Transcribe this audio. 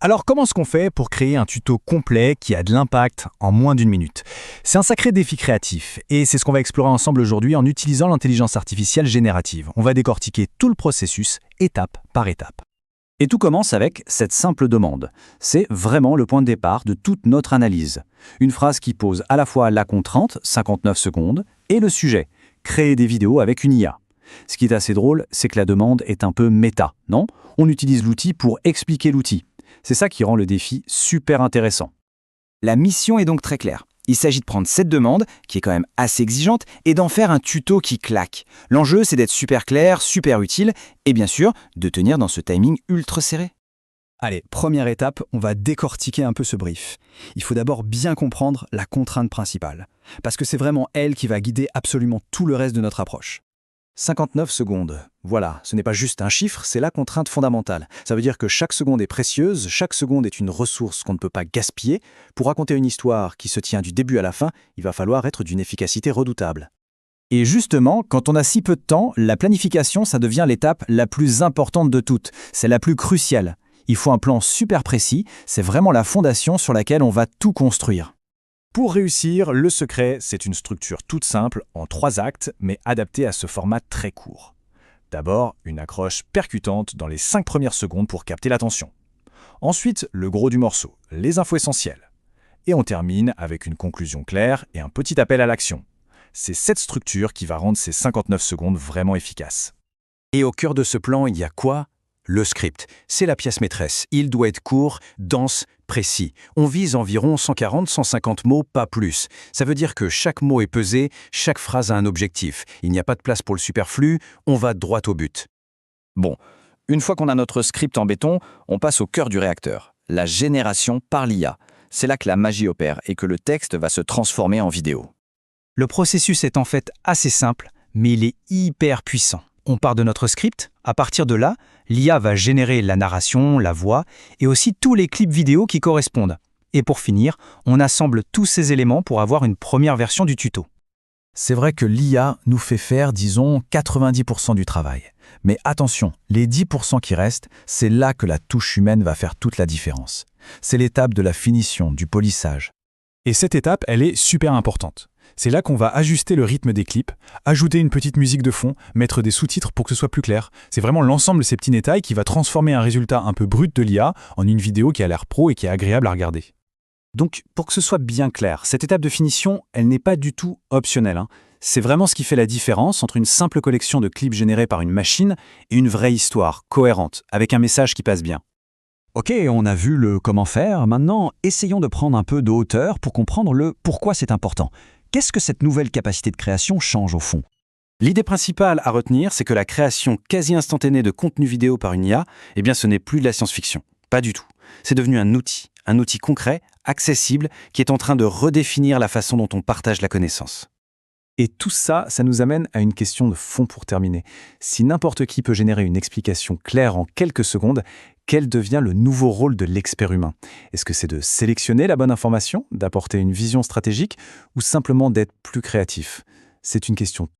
Alors comment est-ce qu'on fait pour créer un tuto complet qui a de l'impact en moins d'une minute? C'est un sacré défi créatif et c'est ce qu'on va explorer ensemble aujourd'hui en utilisant l'intelligence artificielle générative. On va décortiquer tout le processus, étape par étape. Et tout commence avec cette simple demande. C'est vraiment le point de départ de toute notre analyse. Une phrase qui pose à la fois la contrainte, 59 secondes, et le sujet, créer des vidéos avec une IA. Ce qui est assez drôle, c'est que la demande est un peu méta, non? On utilise l'outil pour expliquer l'outil. C'est ça qui rend le défi super intéressant. La mission est donc très claire. Il s'agit de prendre cette demande, qui est quand même assez exigeante, et d'en faire un tuto qui claque. L'enjeu, c'est d'être super clair, super utile, et bien sûr, de tenir dans ce timing ultra serré. Allez, première étape, on va décortiquer un peu ce brief. Il faut d'abord bien comprendre la contrainte principale, parce que c'est vraiment elle qui va guider absolument tout le reste de notre approche. 59 secondes. Voilà, ce n'est pas juste un chiffre, c'est la contrainte fondamentale. Ça veut dire que chaque seconde est précieuse, chaque seconde est une ressource qu'on ne peut pas gaspiller. Pour raconter une histoire qui se tient du début à la fin, il va falloir être d'une efficacité redoutable. Et justement, quand on a si peu de temps, la planification, ça devient l'étape la plus importante de toutes. C'est la plus cruciale. Il faut un plan super précis, c'est vraiment la fondation sur laquelle on va tout construire. Pour réussir, le secret, c'est une structure toute simple en 3 actes, mais adaptée à ce format très court. D'abord, une accroche percutante dans les 5 premières secondes pour capter l'attention. Ensuite, le gros du morceau, les infos essentielles. Et on termine avec une conclusion claire et un petit appel à l'action. C'est cette structure qui va rendre ces 59 secondes vraiment efficaces. Et au cœur de ce plan, il y a quoi? Le script. C'est la pièce maîtresse. Il doit être court, dense, précis. On vise environ 140-150 mots, pas plus. Ça veut dire que chaque mot est pesé, chaque phrase a un objectif. Il n'y a pas de place pour le superflu, on va droit au but. Bon, une fois qu'on a notre script en béton, on passe au cœur du réacteur, la génération par l'IA. C'est là que la magie opère et que le texte va se transformer en vidéo. Le processus est en fait assez simple, mais il est hyper puissant. On part de notre script, à partir de là, l'IA va générer la narration, la voix et aussi tous les clips vidéo qui correspondent. Et pour finir, on assemble tous ces éléments pour avoir une première version du tuto. C'est vrai que l'IA nous fait faire, disons, 90% du travail. Mais attention, les 10% qui restent, c'est là que la touche humaine va faire toute la différence. C'est l'étape de la finition, du polissage. Et cette étape, elle est super importante. C'est là qu'on va ajuster le rythme des clips, ajouter une petite musique de fond, mettre des sous-titres pour que ce soit plus clair. C'est vraiment l'ensemble de ces petits détails qui va transformer un résultat un peu brut de l'IA en une vidéo qui a l'air pro et qui est agréable à regarder. Donc, pour que ce soit bien clair, cette étape de finition, elle n'est pas du tout optionnelle. C'est vraiment ce qui fait la différence entre une simple collection de clips générés par une machine et une vraie histoire, cohérente, avec un message qui passe bien. Ok, on a vu le comment faire, maintenant essayons de prendre un peu de hauteur pour comprendre le pourquoi c'est important. Qu'est-ce que cette nouvelle capacité de création change au fond? L'idée principale à retenir, c'est que la création quasi instantanée de contenu vidéo par une IA, eh bien ce n'est plus de la science-fiction. Pas du tout. C'est devenu un outil concret, accessible, qui est en train de redéfinir la façon dont on partage la connaissance. Et tout ça, ça nous amène à une question de fond pour terminer. Si n'importe qui peut générer une explication claire en quelques secondes, quel devient le nouveau rôle de l'expert humain? Est-ce que c'est de sélectionner la bonne information, d'apporter une vision stratégique, ou simplement d'être plus créatif? C'est une question